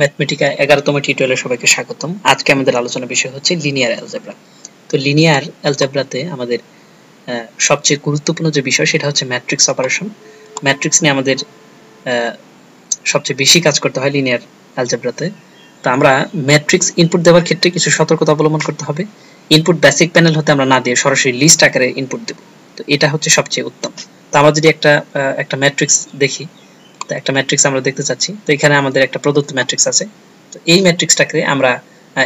Mathematica 11তম টিউটোরিয়ালে সবাইকে স্বাগতম। আজকে আমাদের আলোচনা বিষয় হচ্ছে লিনিয়ার অ্যালজেব্রা। তো লিনিয়ার অ্যালজেব্রাতে আমাদের সবচেয়ে গুরুত্বপূর্ণ যে বিষয় সেটা হচ্ছে ম্যাট্রিক্স অপারেশন। ম্যাট্রিক্স নিয়ে আমাদের সবচেয়ে বেশি কাজ করতে হয় লিনিয়ার অ্যালজেব্রাতে। তো আমরা ম্যাট্রিক্স ইনপুট দেওয়ার ক্ষেত্রে কিছু সতর্কতা অবলম্বন করতে হবে। ইনপুট বেসিক প্যানেল হতে আমরা না দিয়ে সরাসরি লিস্ট আকারে ইনপুট দেব। তো এটা হচ্ছে সবচেয়ে উত্তম। তো আমরা যদি একটা ম্যাট্রিক্স দেখি, তো একটা ম্যাট্রিক্স আমরা দেখতে চাচ্ছি। তো এখানে আমাদের একটা প্রদত্ত ম্যাট্রিক্স আছে। তো এই ম্যাট্রিক্সটাকে আমরা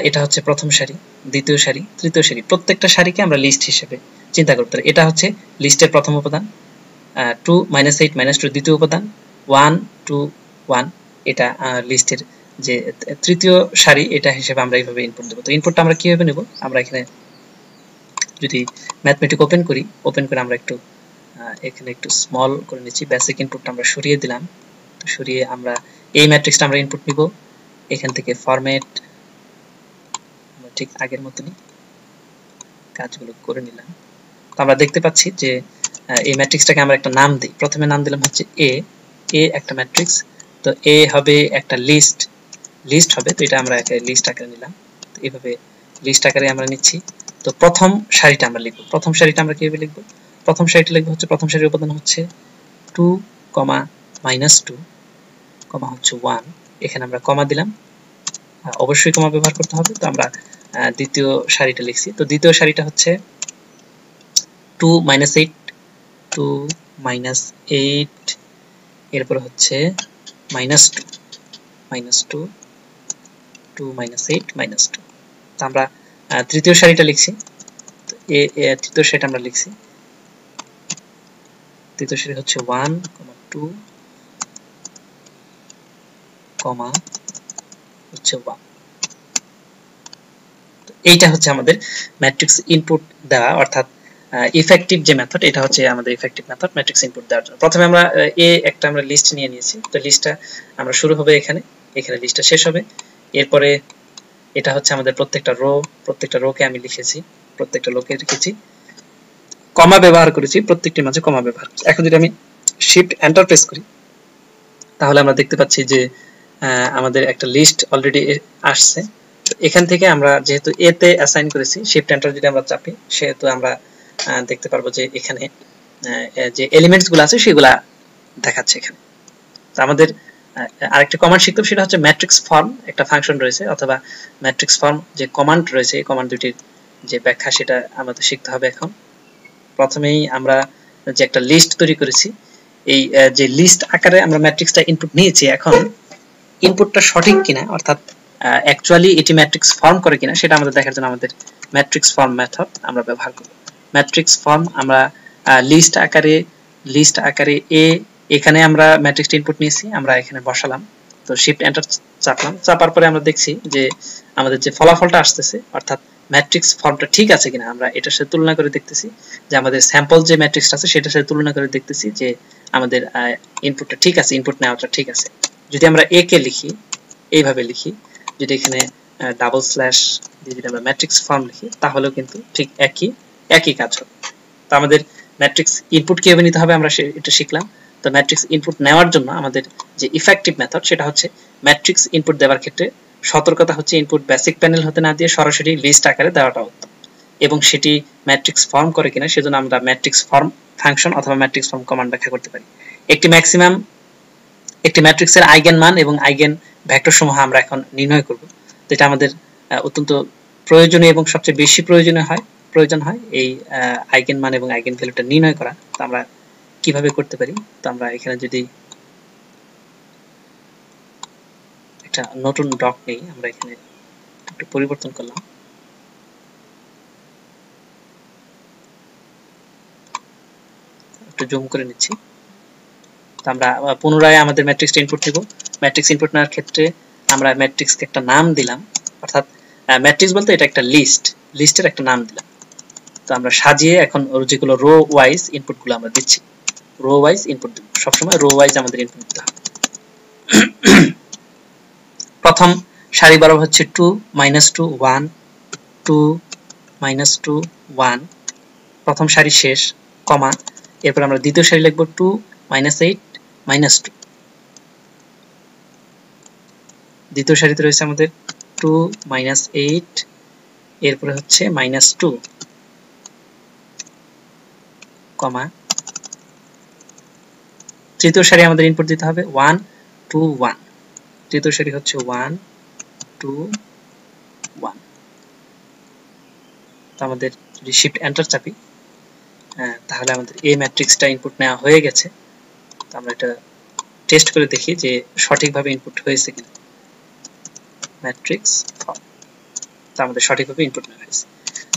এটা হচ্ছে প্রথম সারি, দ্বিতীয় সারি, তৃতীয় সারি, প্রত্যেকটা সারিকে আমরা লিস্ট হিসেবে চিন্তা করতে পারি। এটা হচ্ছে লিস্টের প্রথম উপাদান, 2 -8 -2 দ্বিতীয় উপাদান, 1 2 1 এটা লিস্টের যে তৃতীয় সারি, এটা হিসেবে আমরা এইভাবে ইনপুট দেব। তো ইনপুটটা আমরা কিভাবে নেব? আমরা এখানে যদি ম্যাথমেটিক ওপেন করে আমরা এখানে একটু স্মল করে নিচ্ছি। বেসিক ইনপুটটা আমরা সরিয়ে দিলাম। তো সরিয়ে আমরা এই ম্যাট্রিক্সটা আমরা ইনপুট নিব। এখান থেকে ফরম্যাট ঠিক আগের মতনই কাজগুলো করে নিলাম। তো আমরা দেখতে পাচ্ছি যে এই ম্যাট্রিক্সটাকে আমরা একটা নাম দিই। প্রথমে নাম দিলাম হচ্ছে এ একটা ম্যাট্রিক্স। তো এ হবে একটা লিস্ট হবে। তো এটা আমরা একটা লিস্ট আকারে নিলাম। তো এইভাবে লিস্ট আকারে আমরা নিচ্ছি। তো প্রথম সারিটা আমরা লিখব। প্রথম সারিটা আমরা কিভাবে লিখব? প্রথম সারিটা লিখব হচ্ছে প্রথম সারির উপাদান হচ্ছে 2, -2, হচ্ছে 1। এখানে আমরা কমা দিলাম, অবশ্যই কমা ব্যবহার করতে হবে। তো আমরা দ্বিতীয় সারিটা লিখছি। তো দ্বিতীয় সারিটা হচ্ছে 2 -8 2 -8, এরপর হচ্ছে -2 2 -8 -2। তো আমরা তৃতীয় সারিটা লিখছি। তো তৃতীয় সারিটা আমরা লিখছি। তৃতীয় সারি হচ্ছে 1, 2, হচ্ছে 1। এইটা হচ্ছে আমাদের ম্যাট্রিক্স ইনপুট দেওয়া, অর্থাৎ ইফেক্টিভ যে মেথড, এটা হচ্ছে আমাদের ইফেক্টিভ মেথড ম্যাট্রিক্স ইনপুট দেওয়ার জন্য। প্রথমে আমরা আমরা লিস্ট নিয়ে নিয়েছি। তো লিস্টটা আমরা শুরু হবে এখানে লিস্টটা শেষ হবে। এরপরে এটা হচ্ছে আমাদের প্রত্যেকটা রোকে আমি লিখেছি, প্রত্যেকটা লোকে লিখেছি, কমা ব্যবহার করেছি, প্রত্যেকটির মাঝে কমা ব্যবহার করেছি। এখন যদি আমি শিফট এন্টার প্রেস করি, তাহলে আমরা দেখতে পাচ্ছি যে আমাদের একটা লিস্ট অলরেডি আসছে। এখান থেকে আমরা যেহেতু এ তে অ্যাসাইন করেছি, শিফট এন্টার যদি আমরা চাপি, সেহেতু আমরা দেখতে পারবো যে এখানে যে এলিমেন্টস গুলো আছে সেগুলা দেখাচ্ছে এখানে। তো আমাদের আরেকটা কমান্ড শিখতে হবে, সেটা হচ্ছে ম্যাট্রিক্স ফর্ম। একটা ফাংশন রয়েছে অথবা ম্যাট্রিক্স ফর্ম যে কমান্ড রয়েছে, এই কমান্ড দুটির যে ব্যাখ্যা সেটা আমাদের শিখতে হবে। এখন প্রথমেই আমরা যে একটা লিস্ট তৈরি করেছি, এই যে লিস্ট আকারে আমরা ম্যাট্রিক্সটা ইনপুট নিয়েছি, এখন ইনপুটটা সঠিক কিনা, অর্থাৎ অ্যাকচুয়ালি এটি ম্যাট্রিক্স ফর্ম করে কিনা, সেটা আমাদের দেখার জন্য আমাদের ম্যাট্রিক্স ফর্ম মেথড আমরা ব্যবহার করব। ম্যাট্রিক্স ফর্ম আমরা লিস্ট আকারে এখানে আমরা ম্যাট্রিক্সটা ইনপুট নিয়েছি, আমরা এখানে বসালাম। তো শিফট এন্টার চাপলাম, চাপার পরে আমরা দেখছি যে আমাদের যে ফলাফলটা আসতেছে, অর্থাৎ ম্যাট্রিক্স ফর্মটা ঠিক আছে কিনা, আমরা এটার সাথে তুলনা করে দেখতেছি যে আমাদের স্যাম্পল যে ম্যাট্রিক্সটা আছে সেটার সাথে তুলনা করে দেখতেছি যে আমাদের ইনপুটটা ঠিক আছে, ইনপুট নেওয়াটা ঠিক আছে। যদি আমরা এ কে লিখি, এইভাবে লিখি, যদি এখানে ডাবল স্ল্যাশ দিয়ে যদি আমরা ম্যাট্রিক্স ফর্ম লিখি, তাহলেও কিন্তু ঠিক একই কাজ হবে। তো আমাদের ম্যাট্রিক্স ইনপুট কিভাবে নিতে হবে আমরা এটা শিখলাম। তো ম্যাট্রিক্স ইনপুট নেওয়ার জন্য আমাদের যে ইফেক্টিভ মেথড, সেটা হচ্ছে ম্যাট্রিক্স ইনপুট দেওয়ার ক্ষেত্রে সতর্কতা হচ্ছে ইনপুট বেসিক প্যানেল হতে না দিয়ে সরাসরি লিস্ট আকারে দেওয়াটা উত্তম, এবং সেটি ম্যাট্রিক্স ফর্ম করে কিনা সেজন্য আমরা ম্যাট্রিক্স ফর্ম ফাংশন অথবা ম্যাট্রিক্স ফর্ম কমান্ড ব্যাখ্যা করতে পারি। একটি ম্যাট্রিক্সের আইগেন মান এবং আইগেন ভেক্টর সমূহ আমরা এখন নির্ণয় করব। তো এটা আমাদের অত্যন্ত প্রয়োজনীয় এবং সবচেয়ে বেশি প্রয়োজন হয় এই আইগেন মান এবং আইগেন ভ্যালুটা নির্ণয় করা। তো আমরা কিভাবে করতে পারি? তো আমরা এখানে যদি একটা নতুন ডক নেই, আমরা এখানে একটু পরিবর্তন করলাম, একটু জুম করে নিচ্ছি। তো আমরা পুনরায় আমাদের ম্যাট্রিক্সটা ইনপুট দেব। ম্যাট্রিক্স ইনপুট নেওয়ার ক্ষেত্রে আমরা ম্যাট্রিক্সকে একটা নাম দিলাম, অর্থাৎ ম্যাট্রিক্স বলতে এটা একটা লিস্টের একটা নাম দিলাম। তো আমরা সাজিয়ে এখন যেগুলো রো ওয়াইজ ইনপুট গুলো আমরা দিচ্ছি, রো ওয়াইজ ইনপুট দেব। সবসময় রো ওয়াইজ আমাদের ইনপুট দিতে হবে। প্রথম সারি বরাবর হচ্ছে 2 -2 1 2 -2 1, প্রথম সারি শেষ, কমা, এরপর আমরা দ্বিতীয় সারি লিখব 2 -8 -2, দ্বিতীয় সারিতে রয়েছে আমাদের 2 -8, এরপরে হচ্ছে -2, কমা, তৃতীয় সারি আমাদের ইনপুট দিতে হবে 1 2 1, তৃতীয় সারি হচ্ছে 1 2 1। তো আমাদের যদি শিফট এন্টার চাপি তাহলে আমাদের এই ম্যাট্রিক্সটা ইনপুট নেওয়া হয়ে গেছে। তো আমরা এটা টেস্ট করে দেখি যে সঠিকভাবে ইনপুট হয়েছে কিনা। ম্যাট্রিক্স ফর্ম, তো আমাদের সঠিকভাবে ইনপুট নেওয়া হয়েছে।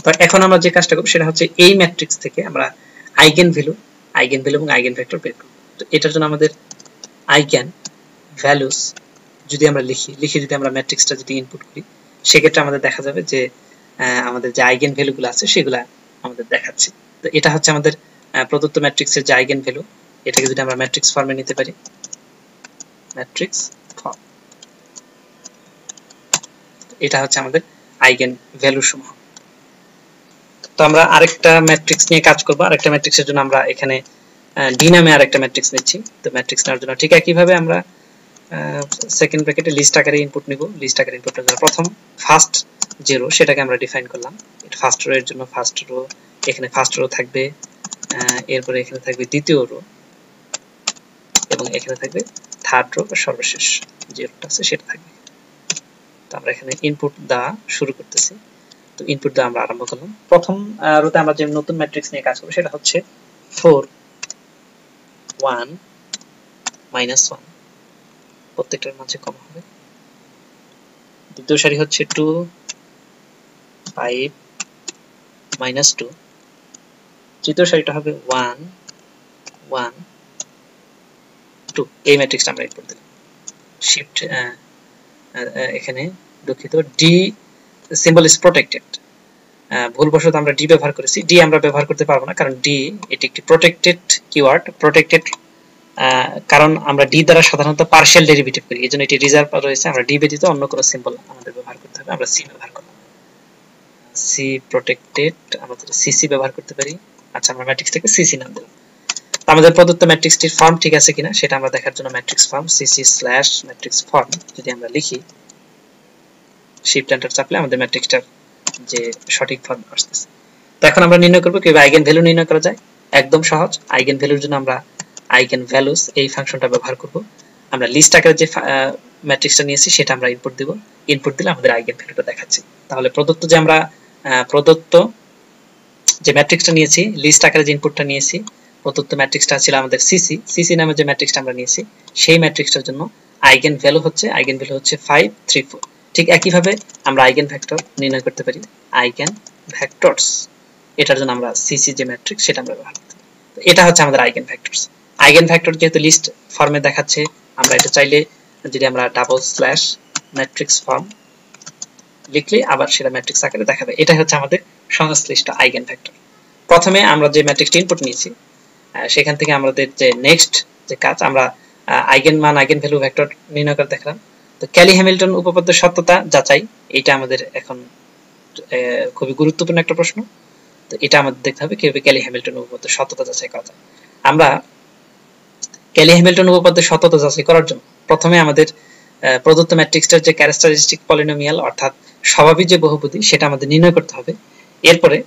তো এখন আমরা যে কাজটা করব সেটা হচ্ছে এই ম্যাট্রিক্স থেকে আমরা আইগেন ভ্যালু এবং আইগেন ভেক্টর বের করব। তো এটার জন্য আমাদের আইগেন ভ্যালুস যদি আমরা লিখে যদি আমরা ম্যাট্রিক্সটা যদি ইনপুট করি, সেক্ষেত্রে আমাদের দেখা যাবে যে আমাদের যে আইগেন ভ্যালুগুলো আছে সেগুলা আমাদের দেখাচ্ছে। তো এটা হচ্ছে আমাদের প্রদত্ত ম্যাট্রিক্সের যে আইগেন ভ্যালু, এটাকে যদি আমরা ম্যাট্রিক্স ফর্মে নিতে পারি, ম্যাট্রিক্স ফর্ম, এটা হচ্ছে আমাদের আইগেন ভ্যালু সমূহ। তো আমরা আরেকটা ম্যাট্রিক্স নিয়ে কাজ করব। আরেকটা ম্যাট্রিক্সের জন্য আমরা এখানে ডি নামে আরেকটা ম্যাট্রিক্স নিচ্ছি। তো ম্যাট্রিক্স নেওয়ার জন্য ঠিক একইভাবে আমরা সেকেন্ড ব্র্যাকেটে লিস্ট আকারে ইনপুট নিব। লিস্ট আকারে ইনপুটের জন্য প্রথম ফার্স্ট যে রো সেটাকে আমরা ডিফাইন করলাম। এটা ফার্স্ট রো এর জন্য ফার্স্ট রো, এখানে ফার্স্ট রো থাকবে, এরপরে এখানে থাকবে দ্বিতীয় রো, এবং এখানে থাকবে থার্ড রো বা সর্বশেষ যে রোটা আছে সেটা থাকবে। তো আমরা এখানে ইনপুট দেওয়া শুরু করতেছি। তো ইনপুট দেওয়া আমরা আরম্ভ করলাম। প্রথম রোতে আমরা যে নতুন ম্যাট্রিক্স নিয়ে কাজ করব সেটা হচ্ছে 4 1 -1, প্রত্যেকটার মাঝে কমা হবে। দ্বিতীয় সারি হচ্ছে 2 5 -2, তৃতীয় সারিটা হবে 1 1 2। এই ম্যাট্রিক্সটা আমরা ইনপুট দিলাম। শিফট এখানে দুঃখিত, ডি সিম্বল ইজ প্রটেক্টেড, ভুলবশত আমরা ডি ব্যবহার করেছি। ডি আমরা ব্যবহার করতে পারবো না, কারণ ডি এটি একটি প্রটেক্টেড কিওয়ার্ড। প্রটেক্টেড কারণ আমরা ডি দ্বারা সাধারণত পার্শিয়াল ডেরিভেটিভ করি, এজন্য এটি রিজার্ভ রয়েছে। আমরা ডি ব্যতীত অন্য কোনো সিম্বল আমাদের ব্যবহার করতে হবে। আমরা সি ব্যবহার করব, সি প্রটেক্টেড, আমাদের সিসি ব্যবহার করতে পারি। আচ্ছা, আমরা ম্যাট্রিক্স থেকে সিসি নাম দিলাম। আমাদের প্রদত্ত ম্যাট্রিক্সটির ফর্ম ঠিক আছে কিনা সেটা আমরা দেখার জন্য ম্যাট্রিক্স ফর্ম cc/ম্যাট্রিক্স ফর্ম যদি আমরা লিখি, শিফট এন্টার চাপলে আমাদের ম্যাট্রিক্সটার যে সঠিক ফর্ম আসছে। তো এখন আমরা নির্ণয় করব কিভাবে আইগেন ভ্যালু নির্ণয় করা যায়। একদম সহজ। আইগেন ভ্যালুর জন্য আমরা আইগেন ভ্যালুস এই ফাংশনটা ব্যবহার করব। আমরা লিস্ট আকারে যে ম্যাট্রিক্সটা নিয়েছি সেটা আমরা ইনপুট দিব। ইনপুট দিলে আমাদের আইগেন ভ্যালুটা দেখাচ্ছে। তাহলে প্রদত্ত যে ম্যাট্রিক্সটা নিয়েছি, লিস্ট আকারে যে ইনপুটটা নিয়েছি, প্রদত্ত ম্যাট্রিক্সটা ছিল আমাদের সিসি নামে যে ম্যাট্রিক্সটা আমরা নিয়েছি, সেই ম্যাট্রিক্সটার জন্য আইগেন ভ্যালু হচ্ছে 5 3 4। ঠিক একইভাবে আমরা আইগেন ভেক্টর নির্ণয় করতে পারি, আইগেন ভেক্টরস। এটার জন্য আমরা সিসি যে ম্যাট্রিক্স সেটা আমরা ব্যবহার করতে পারি। তো এটা হচ্ছে আমাদের আইগেন ভেক্টরস। আইগেন ভেক্টর যেহেতু লিস্ট ফর্মে দেখাচ্ছে, আমরা এটা চাইলে যদি আমরা ম্যাট্রিক্স ফর্ম লিখলে আবার সেটা ম্যাট্রিক্স আকারে দেখাবে। এটাই হচ্ছে আমাদের সংশ্লিষ্ট আইগেন ভেক্টর। প্রথমে আমরা যে ম্যাট্রিক্সটা ইনপুট নিয়েছি সেখান থেকে আমাদের যে নেক্সট যে কাজ, আমরা আইগেন মান আইগেন ভ্যালু ভেক্টর নির্ণয় করে দেখলাম। তো ক্যালি-হ্যামিল্টন উপপাদ্যের সত্যতা যাচাই, এটা আমাদের এখন খুবই গুরুত্বপূর্ণ একটা প্রশ্ন। তো এটা আমাদের দেখতে হবে কিভাবে ক্যালি-হ্যামিল্টন উপপাদ্যের সত্যতা যাচাই করা যায়। আমরা ক্যালি-হ্যামিল্টন উপপাদ্যের সত্যতা যাচাই করার জন্য প্রথমে আমাদের প্রদত্ত ম্যাট্রিক্সটার যে ক্যারেক্টারিস্টিক পলিনোমিয়াল অর্থাৎ স্বাভাবিক যে বহুপদী সেটা আমাদের নির্ণয় করতে হবে। এরপরে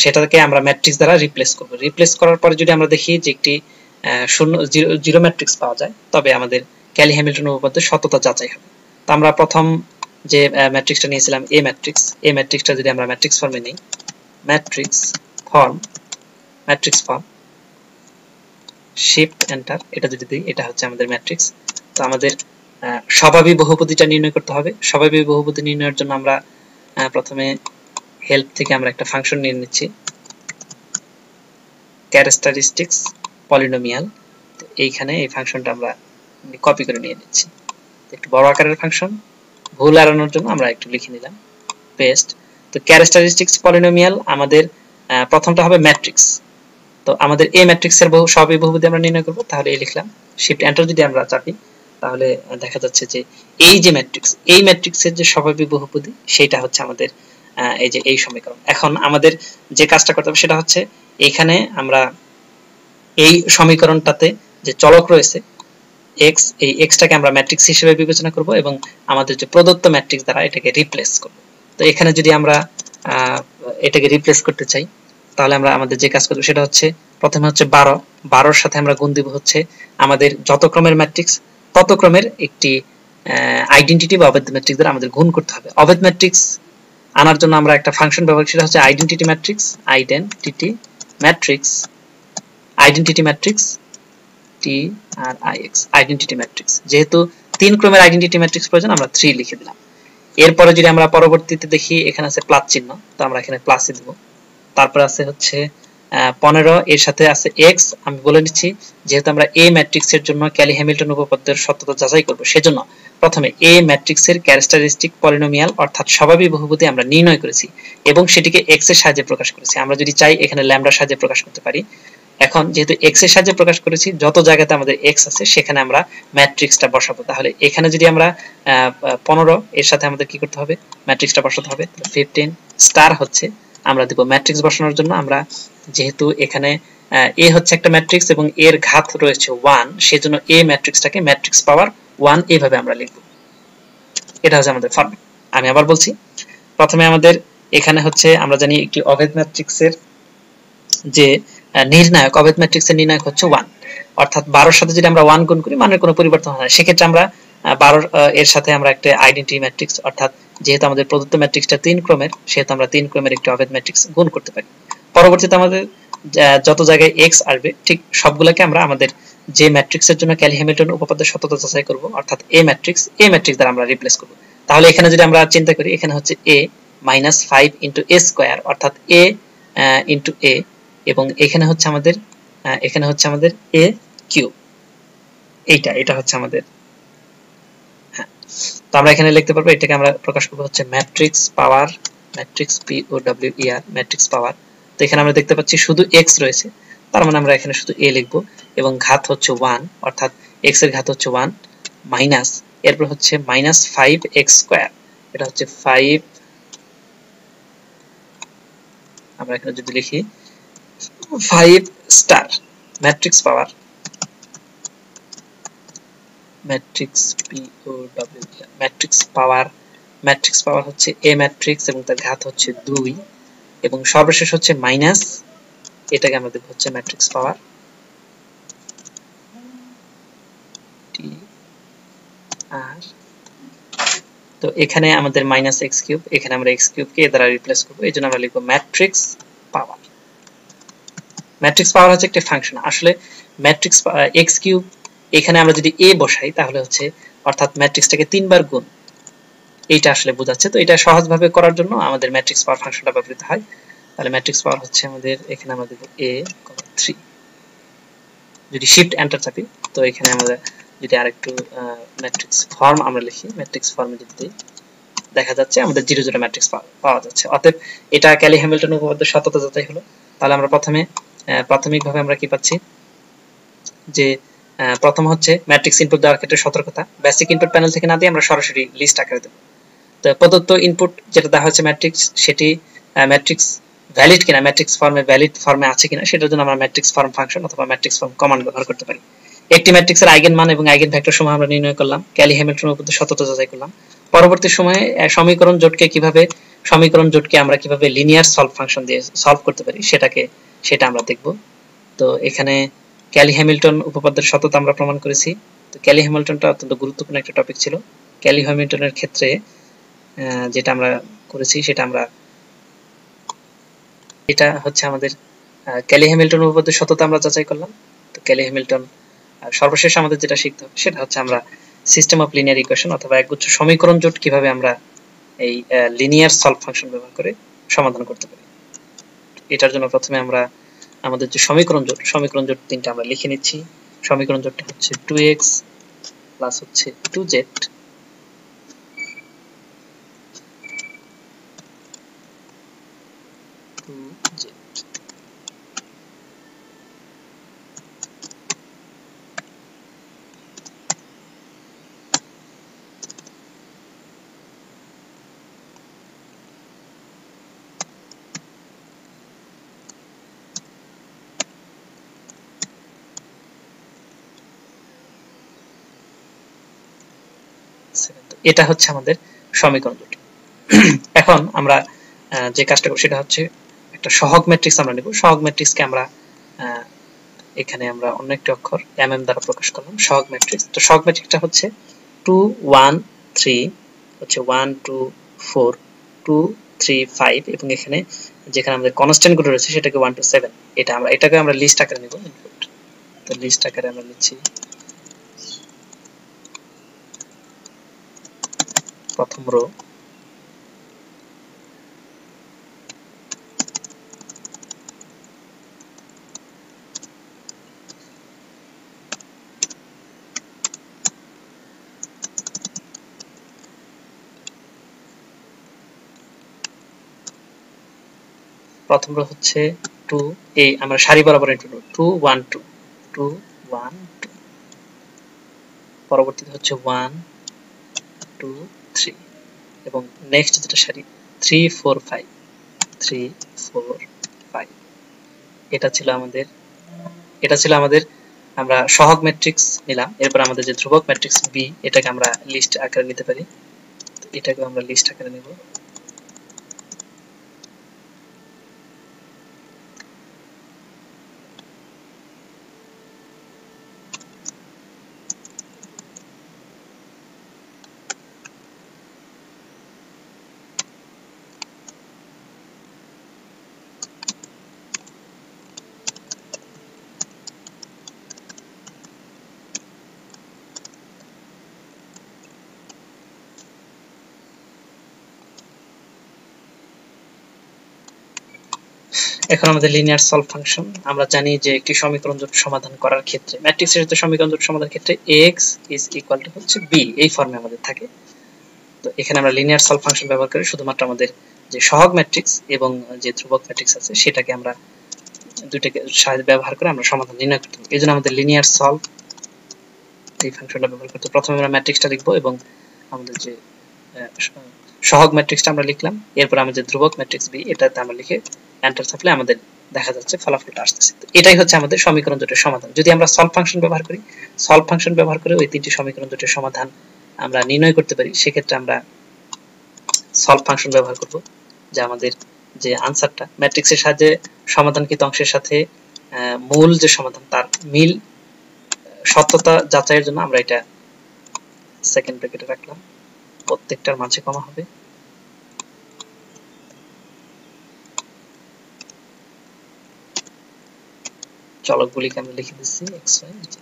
সেটাকে আমরা ম্যাট্রিক্স দ্বারা রিপ্লেস করব। রিপ্লেস করার পরে যদি আমরা দেখি যে একটি জিরো ম্যাট্রিক্স পাওয়া যায়, তবে আমাদের ক্যালি-হ্যামিল্টন উপপাদ্যের সত্যতা যাচাই হবে। তো আমরা প্রথম যে ম্যাট্রিক্সটা নিয়েছিলাম এই ম্যাট্রিক্সটা যদি আমরা ম্যাট্রিক্স ফর্মে নেই, ম্যাট্রিক্স ফর্ম শিফট এন্টার, এটা যদি দিই, এটা হচ্ছে আমাদের ম্যাট্রিক্স। তো আমাদের স্বাভাবিক বহুপদীটা নির্ণয় করতে হবে। স্বাভাবিক বহুপদী নির্ণয়ের জন্য আমরা প্রথমে হেল্প থেকে আমরা একটা ফাংশন নিয়ে নিচ্ছি, ক্যারেক্টারিস্টিক্স পলিনোমিয়াল। তো এইখানে এই ফাংশনটা আমরা কপি করে নিয়ে নিচ্ছি। একটু বড় আকারের ফাংশন, ভুল এড়ানোর জন্য আমরা একটু লিখে নিলাম, পেস্ট। তো ক্যারেক্টারিস্টিক্স পলিনোমিয়াল আমাদের প্রথমটা হবে ম্যাট্রিক্স। তো আমাদের এই ম্যাট্রিক্সের স্বাভাবিক বহুপদী আমরা নির্ণয় করব। তাহলে এই লিখলাম, শিফট এন্টার যদি আমরা চাপি তাহলে দেখা যাচ্ছে যে এই যে এই ম্যাট্রিক্সের যে স্বাভাবিক বহুপদী সেটা হচ্ছে আমাদের এই সমীকরণ। এখন আমাদের যে কাজটা করতে হবে সেটা হচ্ছে এখানে আমরা এই সমীকরণটাতে যে চলক রয়েছে x, এই x টাকে আমরা ম্যাট্রিক্স হিসেবে বিবেচনা করব এবং আমাদের যে প্রদত্ত ম্যাট্রিক্স দ্বারা এটাকে রিপ্লেস করব। তো এখানে যদি আমরা এটাকে রিপ্লেস করতে চাই তাহলে আমরা আমাদের যে কাজ করব সেটা হচ্ছে প্রথমে হচ্ছে 12, 12 এর সাথে আমরা গুণ দিব হচ্ছে আমাদের যত ক্রমের ম্যাট্রিক্স তত ক্রমের একটি আইডেন্টিটি বা অভেদ ম্যাট্রিক্স দ্বারা আমাদের গুণ করতে হবে। অভেদ ম্যাট্রিক্স আনার জন্য আমরা একটা ফাংশন ব্যবহার করি, সেটা হচ্ছে identity matrix, identity matrix TRIX, identity matrix. যেহেতু 3 ক্রমের আইডেন্টিটি ম্যাট্রিক্স প্রয়োজন, আমরা 3 লিখে দিলাম। এরপরে যদি আমরা পরবর্তীতে দেখি এখানে আছে প্লাস চিহ্ন, তো আমরা এখানে প্লাসই দেব। তারপর আছে হচ্ছে 15, এর সাথে আছে x। আমি বলে নিচ্ছি যেহেতু আমরা a ম্যাট্রিক্সের জন্য ক্যালি হ্যামিল্টন উপপাদ্যের সত্যতা যাচাই করব, সেজন্য প্রথমে a ম্যাট্রিক্সের ক্যারেক্টারিস্টিক পলিনোমিয়াল অর্থাৎ স্বাভাবিক বহুপদী আমরা নির্ণয় করেছি এবং সেটিকে x এর সাহায্যে প্রকাশ করেছি। আমরা যদি চাই এখানে ল্যামডার সাহায্যে প্রকাশ করতে পারি। এখন যেহেতু x এর সাহায্যে প্রকাশ করেছি, যত জায়গাতে আমাদের x আছে সেখানে আমরা ম্যাট্রিক্সটা বসাবো। তাহলে এখানে যদি আমরা 15 এর সাথে আমাদের কি করতে হবে, ম্যাট্রিক্সটা বসাতে হবে। 15 স্টার হচ্ছে আমরা দেব ম্যাট্রিক্স বসানোর জন্য। আমরা যেহেতু এখানে a হচ্ছে একটা ম্যাট্রিক্স এবং এর ঘাত রয়েছে 1, সেজন্য a ম্যাট্রিক্সটাকে ম্যাট্রিক্স পাওয়ার 1 এইভাবে আমরা লিখব। এটা হচ্ছে আমাদের ফরম্যাট। আমি আবার বলছি, প্রথমে আমাদের এখানে হচ্ছে আমরা জানি একটি অভেদ ম্যাট্রিক্সের যে নির্ণায়ক, অভেদ ম্যাট্রিক্সের নির্ণায়ক হচ্ছে 1, অর্থাৎ 12 এর সাথে যদি আমরা 1 গুণ করি মানের কোনো পরিবর্তন হয় না। সেক্ষেত্রে আমরা 12 এর সাথে আমরা একটা আইডেন্টিটি ম্যাট্রিক্স, অর্থাৎ যেহেতু আমাদের প্রদত্ত ম্যাট্রিক্সটা 3 ক্রমের, সেহেতু আমরা 3 ক্রমের একটি অভেদ ম্যাট্রিক্স গুণ করতে পারি। পরবর্তীতে আমাদের যত জায়গায় x আসবে ঠিক সবগুলোকে আমরা আমাদের যে ম্যাট্রিক্সের জন্য ক্যালি হ্যামিল্টন উপপাদ্যের সত্যতা যাচাই করব, অর্থাৎ a ম্যাট্রিক্স দ্বারা আমরা রিপ্লেস করব। তাহলে এখানে যদি আমরা চিন্তা করি, এখানে হচ্ছে a - 5 * a স্কয়ার, অর্থাৎ a * a, এবং এখানে হচ্ছে আমাদের a কিউব। এটা হচ্ছে আমাদের, হ্যাঁ। তো আমরা এখানে লিখতে পারবো, এটাকে আমরা প্রকাশ করব হচ্ছে ম্যাট্রিক্স পাওয়ার, ম্যাট্রিক্স POWER, ম্যাট্রিক্স পাওয়ার। তো এখানে আমরা দেখতে পাচ্ছি শুধু x রয়েছে, তার মানে আমরা এখানে শুধু a লিখব এবং ঘাত হচ্ছে 1, অর্থাৎ x এর ঘাত হচ্ছে 1 মাইনাস, এরপর হচ্ছে -5x স্কয়ার। এটা হচ্ছে 5, আমরা এখানে যদি লিখি 5 স্টার ম্যাট্রিক্স পাওয়ার, ম্যাট্রিক্স POWER, ম্যাট্রিক্স পাওয়ার হচ্ছে a ম্যাট্রিক্স এবং তার ঘাত হচ্ছে 2 এবং সর্বশেষ হচ্ছে মাইনাস, এটাকে আমরা দেব হচ্ছে ম্যাট্রিক্স পাওয়ার TR। তো এখানে আমাদের -x³, এখানে আমরা x³ কে এর দ্বারা রিপ্লেস করব, এইজন্য আমরা লিখব ম্যাট্রিক্স পাওয়ার। ম্যাট্রিক্স পাওয়ার হচ্ছে একটা ফাংশন। আসলে ম্যাট্রিক্স x³ এখানে আমরা যদি a বসাই তাহলে হচ্ছে, অর্থাৎ ম্যাট্রিক্সটাকে 3 বার গুণ, এইটা আসলে বোঝাচ্ছে। তো এটা সহজভাবে করার জন্য আমাদের ম্যাট্রিক্স পাওয়ার ফাংশনটা ব্যবহৃত হয়। তাহলে ম্যাট্রিক্স পাওয়ার হচ্ছে আমাদের, এখানে আমরা দেব a, 3। যদি শিফট এন্টার চাপি তো এখানে আমরা যদি আরেকটু ম্যাট্রিক্স ফর্ম আমরা লিখি, ম্যাট্রিক্স ফর্মে যদি দিই দেখা যাচ্ছে আমাদের 0 0 ম্যাট্রিক্স পাওয়া যাচ্ছে। অতএব এটা ক্যালি হ্যামিল্টন উপপাদ্যের সত্যতা যাচাই হলো। তাহলে আমরা প্রাথমিকভাবে আমরা কি পাচ্ছি যে প্রথম হচ্ছে ম্যাট্রিক্স ইনপুট দেওয়ার ক্ষেত্রে সতর্কতা, বেসিক ইনপুট প্যানেল থেকে না দিয়ে আমরা সরাসরি লিস্ট আকারে দেব। তো প্রদত্ত ইনপুট যেটা দেওয়া হচ্ছে ম্যাট্রিক্স, সেটি ম্যাট্রিক্স ভ্যালিড কিনা, ম্যাট্রিক্স ফর্মে ভ্যালিড ফর্মে আছে কিনা, সেটার জন্য আমরা ম্যাট্রিক্স ফর্ম ফাংশন অথবা ম্যাট্রিক্স ফর্ম কমান্ড ব্যবহার করতে পারি। একটি ম্যাট্রিক্সের আইগেন মান এবং আইগেন ভেক্টর সমূহ আমরা নির্ণয় করলাম, ক্যালি হ্যামিল্টন উপপাদ্যের সত্যতা যাচাই করলাম। পরবর্তী সময়ে সমীকরণ জোটকে আমরা কিভাবে লিনিয়ার সলভ ফাংশন দিয়ে সলভ করতে পারি সেটা আমরা দেখব। তো এখানে ক্যালি হ্যামিল্টন উপপাদ্যের সত্যতা আমরা প্রমাণ করেছি। তো ক্যালি হ্যামিল্টনটা অত্যন্ত গুরুত্বপূর্ণ একটা টপিক ছিল। ক্যালি হ্যামিল্টনের ক্ষেত্রে যেটা আমরা করেছি সেটা আমরা, এটা হচ্ছে আমাদের ক্যালি হ্যামিল্টন উপপাদ্যের সত্যতা আমরা যাচাই করলাম। তো ক্যালি হ্যামিল্টন সর্বশেষ আমাদের যেটা শিখতে হবে সেটা হচ্ছে আমরা সিস্টেম অফ লিনিয়ার ইকুয়েশন অথবা একগুচ্ছ সমীকরণ জোট কিভাবে আমরা এই লিনিয়ার সলভ ফাংশন ব্যবহার করে সমাধান করতে পারি। এটার জন্য প্রথমে আমরা আমাদের যে সমীকরণ জোট তিনটা আমরা লিখে নিচ্ছি। সমীকরণ জোটটা হচ্ছে 2x প্লাস হচ্ছে 2z এটা হচ্ছে আমাদের সমীকরণ দুটি। এখন আমরা যে কাজটা করব সেটা হচ্ছে একটা সহগ ম্যাট্রিক্স আমরা নেব। সহগ ম্যাট্রিক্সকে আমরা এখানে আমরা অন্য একটি অক্ষর mm দ্বারা প্রকাশ করলাম সহগ ম্যাট্রিক্স। তো সহগ ম্যাট্রিক্সটা হচ্ছে 2 1 3 হচ্ছে 1 2 4 2 3 5 এবং এখানে যেখানে আমাদের কনস্ট্যান্ট গুলো রয়েছে সেটাকে 1 2 7। এটাকে আমরা লিস্ট আকারে নেব ইনপুট। তো লিস্ট আকারে আমরা নিচ্ছি প্রথম রো, প্রথম রো হচ্ছে 2, এই আমরা সারি বরাবর ইনপুট 2 1 2 2 1 2, পরবর্তীতে হচ্ছে 1 2 3 এবং নেক্সট যেটা সারি 3 4 5 3 4 5। এটা ছিল আমাদের আমরা সহগ ম্যাট্রিক্স নিলাম। এরপর আমাদের যে ধ্রুবক ম্যাট্রিক্স বি এটাকে আমরা লিস্ট আকারে নিতে পারি। এটাকে আমরা লিস্ট আকারে নেব। এখন আমাদের লিনিয়ার সলভ ফাংশন। আমরা জানি যে একটি সমীকরণ জোট সমাধান করার ক্ষেত্রে ম্যাট্রিক্সের সাথে সমীকরণ জোট সমাধানের ক্ষেত্রে x is equal to হচ্ছে b এই ফর্মে আমাদের থাকে। তো এখানে আমরা লিনিয়ার সলভ ফাংশন ব্যবহার করে শুধুমাত্র আমাদের যে সহগ ম্যাট্রিক্স এবং যে ধ্রুবক ম্যাট্রিক্স আছে সেটাকে আমরা দুইটাকে সাহায্যে ব্যবহার করে আমরা সমাধান নির্ণয় করতে পারি। এজন্য আমাদের লিনিয়ার সলভ এই ফাংশনটা ব্যবহার করতে প্রথমে আমরা ম্যাট্রিক্সটা লিখব এবং আমাদের যে সহগ ম্যাট্রিক্সটা আমরা লিখলাম, এরপর আমাদের ধ্রুবক ম্যাট্রিক্স বি এটাতে আমরা লিখে এন্টার চাপলে আমাদের দেখা যাচ্ছে ফলাফলটা আসছে। তো এটাই হচ্ছে আমাদের সমীকরণ জোটের সমাধান। যদি আমরা সলভ ফাংশন ব্যবহার করি, সলভ ফাংশন ব্যবহার করে ওই তিনটি সমীকরণ জোটের সমাধান আমরা নির্ণয় করতে পারি, সেক্ষেত্রে আমরা সলভ ফাংশন ব্যবহার করব, যা আমাদের যে আনসারটা ম্যাট্রিক্সের সাহায্যে সমাধানকৃত অংশের সাথে মূল যে সমাধান তার মিল সত্যতা যাচাইয়ের জন্য আমরা এটা সেকেন্ড ব্র্যাকেটে রাখলাম, প্রত্যেকটার মাঝে কমা হবে। চলকগুলিকে আমরা লিখে দিচ্ছি x y z।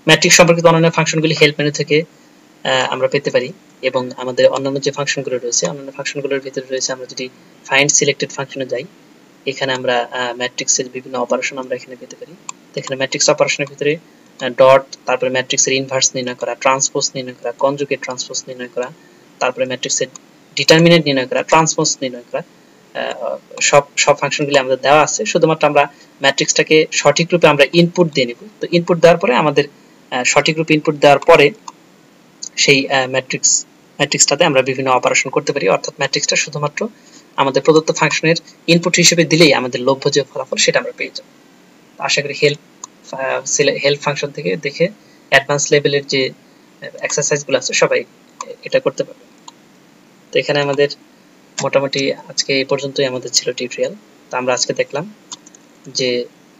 ম্যাট্রিক্স সম্পর্কিত অন্যান্য ফাংশনগুলি হেল্প মেনু থেকে আমরা পেতে পারি এবং আমাদের অন্যান্য যে ফাংশনগুলো রয়েছে অন্যান্য ফাংশনগুলোর ভিতরে রয়েছে, আমরা যদি ফাইন্ড সিলেক্টেড ফাংশনে যাই এখানে আমরা ম্যাট্রিক্সের বিভিন্ন অপারেশন আমরা এখানে পেতে পারি। তো এখানে ম্যাট্রিক্স অপারেশনের ভিতরে ডট, তারপরে ম্যাট্রিক্সের ইনভার্স নির্ণয় করা, ট্রান্সপোজ নির্ণয় করা, কনজুগেট ট্রান্সপোজ নির্ণয় করা, তারপরে ম্যাট্রিক্সের ডিটারমিনেন্ট নির্ণয় করা, ট্রান্সপোজ নির্ণয় করা, সব ফাংশনগুলি আমাদের দেওয়া আছে। শুধুমাত্র আমরা ম্যাট্রিক্সটাকে সঠিক রূপে আমরা ইনপুট দিয়ে নিব। তো ইনপুট দেওয়ার পরে আমাদের সঠিক রূপে ইনপুট দেওয়ার পরে সেই ম্যাট্রিক্সটাতে আমরা বিভিন্ন অপারেশন করতে পারি, অর্থাৎ ম্যাট্রিক্সটা শুধুমাত্র আমাদের প্রদত্ত ফাংশনের ইনপুট হিসেবে দিলেই আমাদের লভ্য যে ফলাফল সেটা আমরা পেয়ে যাব। আশা করি হেল্প ফাংশন থেকে দেখে অ্যাডভান্স লেভেলের যে এক্সারসাইজগুলো আছে সবাই এটা করতে পারবে। তো এখানে আমাদের মোটামুটি আজকে এই পর্যন্তই আমাদের ছিল টিউটোরিয়াল। তো আমরা আজকে দেখলাম যে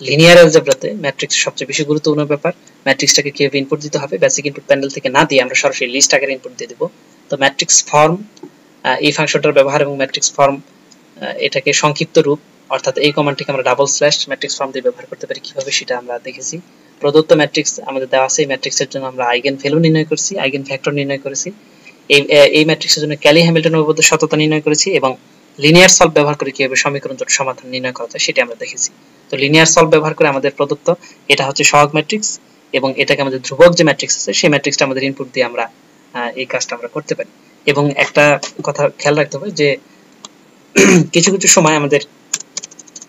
লিনিয়ার অ্যালজেব্রাতে ম্যাট্রিক্স সবচেয়ে বেশি গুরুত্বপূর্ণ ব্যাপার, ম্যাট্রিক্সটাকে কিভাবে ইনপুট দিতে হবে, বেসিক ইনপুট প্যানেল থেকে না দিয়ে আমরা সরাসরি লিস্ট আকারে ইনপুট দিয়ে দেব। তো ম্যাট্রিক্স ফর্ম এই ফাংশনটার ব্যবহার এবং ম্যাট্রিক্স ফর্ম এটাকে সংক্ষিপ্ত রূপ অর্থাৎ এই কমান্ডটিকে আমরা ডাবল স্ল্যাশ ম্যাট্রিক্স ফর্ম দিয়ে ব্যবহার করতে পারি কিভাবে সেটা আমরা দেখেছি। প্রদত্ত ম্যাট্রিক্স আমাদের দেওয়া আছে, এই ম্যাট্রিক্সের জন্য আমরা আইগেন ভ্যালু নির্ণয় করেছি, আইগেন ফ্যাক্টর নির্ণয় করেছি, এই ম্যাট্রিক্সের জন্য ক্যালি হ্যামিল্টন উপপাদ্য সত্যতা নির্ণয় করেছি এবং লিনিয়ার সলভ ব্যবহার করে কিভাবে সমীকরণ জোট সমাধান নির্ণয় করা যায় সেটা আমরা দেখেছি। তো লিনিয়ার সলভ ব্যবহার করে আমাদের প্রদত্ত এটা হচ্ছে সহগ ম্যাট্রিক্স এবং এটাকে আমাদের ধ্রুবক যে ম্যাট্রিক্স আছে সেই ম্যাট্রিক্সটা আমাদের ইনপুট দিয়ে আমরা এই কাজটা আমরা করতে পারি। এবং একটা কথা খেয়াল রাখতে হবে যে কিছু কিছু সময় আমাদের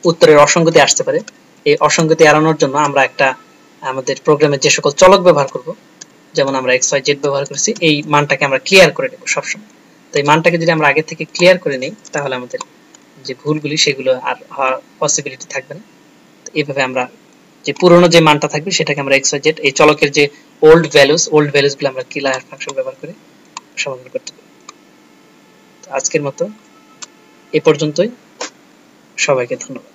উত্তরের অসঙ্গতি আসতে পারে। এই অসঙ্গতি এড়ানোর জন্য আমরা একটা আমাদের প্রোগ্রামের যে সকল চলক ব্যবহার করব, যেমন আমরা x y z ব্যবহার করেছি, এই মানটাকে আমরা ক্লিয়ার করে নেব সবসময়। তো তো এই মানটাকে যদি আমরা আগে থেকে ক্লিয়ার করে নেই তাহলে আমাদের যে ভুলগুলি সেগুলো আর হওয়ার পসিবিলিটি থাকবে না। তো এইভাবে আমরা যে পুরনো যে মানটা থাকবে সেটাকে আমরা xyz এই চলকের যে ওল্ড ভ্যালুস গুলো আমরা ক্লিয়ার ফাংশন ব্যবহার করে সমাধান করতে পারি। তো আজকের মতো এ পর্যন্তই, সবাইকে ধন্যবাদ।